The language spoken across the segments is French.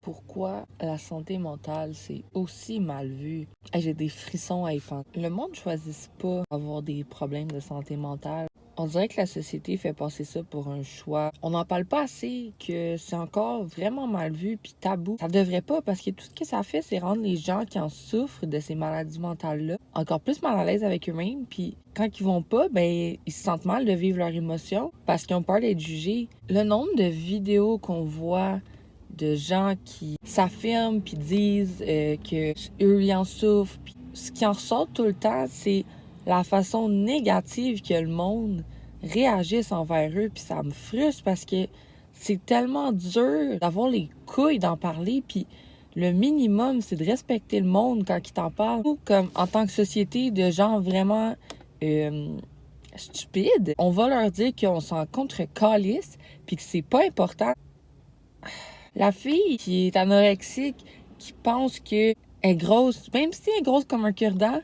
pourquoi la santé mentale, c'est aussi mal vu. Hey, j'ai des frissons à y penser. Le monde ne choisit pas d'avoir des problèmes de santé mentale. On dirait que la société fait passer ça pour un choix. On n'en parle pas assez, que c'est encore vraiment mal vu puis tabou. Ça devrait pas, parce que tout ce que ça fait, c'est rendre les gens qui en souffrent de ces maladies mentales-là encore plus mal à l'aise avec eux-mêmes. Puis quand ils vont pas, ben ils se sentent mal de vivre leurs émotions parce qu'ils ont peur d'être jugés. Le nombre de vidéos qu'on voit de gens qui s'affirment puis disent que eux ils en souffrent. Puis ce qui en ressort tout le temps, c'est la façon négative que le monde réagisse envers eux. Puis ça me frustre parce que c'est tellement dur d'avoir les couilles d'en parler. Puis le minimum, c'est de respecter le monde quand il t'en parle. Ou comme en tant que société de gens vraiment stupides, on va leur dire qu'on s'en contre-calisse puis que c'est pas important. La fille qui est anorexique, qui pense qu'elle est grosse, même si elle est grosse comme un cure-dent,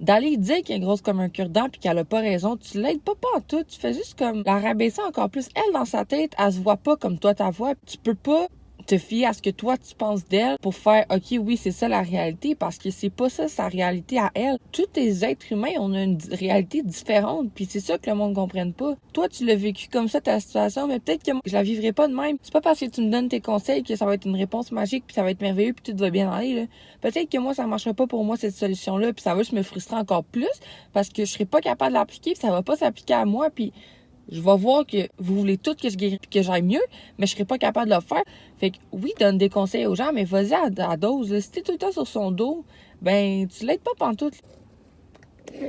d'aller dire qu'elle est grosse comme un cure-dent puis qu'elle a pas raison, tu l'aides pas en tout. Tu fais juste comme la rabaisser encore plus. Elle, dans sa tête, elle se voit pas comme toi ta voix. Tu peux pas te fier à ce que toi tu penses d'elle pour faire OK, oui, c'est ça la réalité, parce que c'est pas ça sa réalité à elle. Tous les êtres humains, on a une réalité différente, puis c'est ça que le monde comprenne pas. Toi, tu l'as vécu comme ça ta situation, mais peut-être que moi, je la vivrai pas de même. C'est pas parce que tu me donnes tes conseils que ça va être une réponse magique, puis ça va être merveilleux, puis tout va bien aller là. Peut-être que moi ça marchera pas pour moi cette solution là, puis ça va juste me frustrer encore plus parce que je serai pas capable de l'appliquer, puis ça va pas s'appliquer à moi, puis je vais voir que vous voulez tout que je guérisse que j'aille mieux, mais je serai pas capable de le faire. Fait que oui, donne des conseils aux gens, mais vas-y à dose. Là. Si t'es tout le temps sur son dos, ben tu l'aides pas pantoute.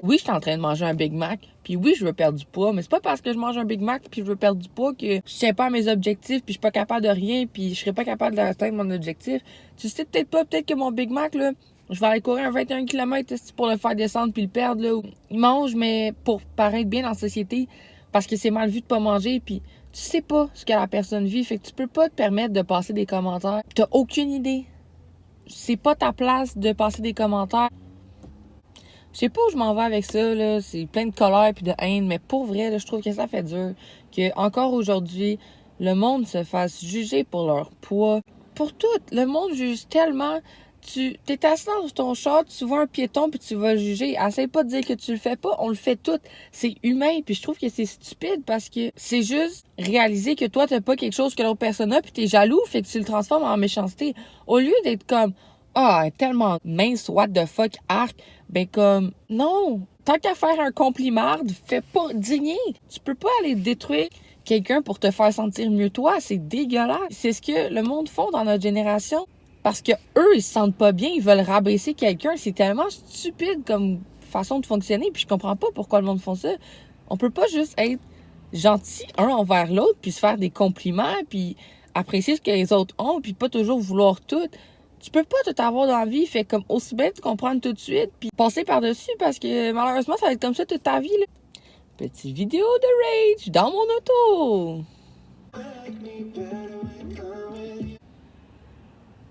Oui, je suis en train de manger un Big Mac, puis oui, je veux perdre du poids, mais c'est pas parce que je mange un Big Mac puis je veux perdre du poids que je tiens pas à mes objectifs, puis je suis pas capable de rien, puis je serai pas capable d'atteindre mon objectif. Tu sais peut-être pas, peut-être que mon Big Mac, là, je vais aller courir un 21 km pour le faire descendre puis le perdre, là. Il mange, mais pour paraître bien dans la société, parce que c'est mal vu de pas manger, puis tu sais pas ce que la personne vit, fait que tu peux pas te permettre de passer des commentaires. T'as aucune idée. C'est pas ta place de passer des commentaires. Je sais pas où je m'en vais avec ça, là. C'est plein de colère puis de haine, mais pour vrai, là, je trouve que ça fait dur. Que encore aujourd'hui, le monde se fasse juger pour leur poids. Pour tout. Le monde juge tellement. Tu t'es assis dans ton char, tu vois un piéton puis tu vas le juger. Essaye pas de dire que tu le fais pas, on le fait tout. C'est humain, puis je trouve que c'est stupide parce que c'est juste réaliser que toi t'as pas quelque chose que l'autre personne a puis t'es jaloux, fait que tu le transformes en méchanceté. Au lieu d'être comme ah, elle est tellement mince, what the fuck, arc, ben comme non. Tant qu'à faire un compliment, fais pas, dis rien. Tu peux pas aller détruire quelqu'un pour te faire sentir mieux toi, c'est dégueulasse. C'est ce que le monde font dans notre génération. Parce que eux, ils se sentent pas bien, ils veulent rabaisser quelqu'un. C'est tellement stupide comme façon de fonctionner, puis je comprends pas pourquoi le monde font ça. On peut pas juste être gentil un envers l'autre, puis se faire des compliments, puis apprécier ce que les autres ont, puis pas toujours vouloir tout. Tu peux pas tout avoir dans la vie, fait comme aussi bien te comprendre tout de suite, puis passer par-dessus, parce que malheureusement, ça va être comme ça toute ta vie, là. Petite vidéo de rage dans mon auto.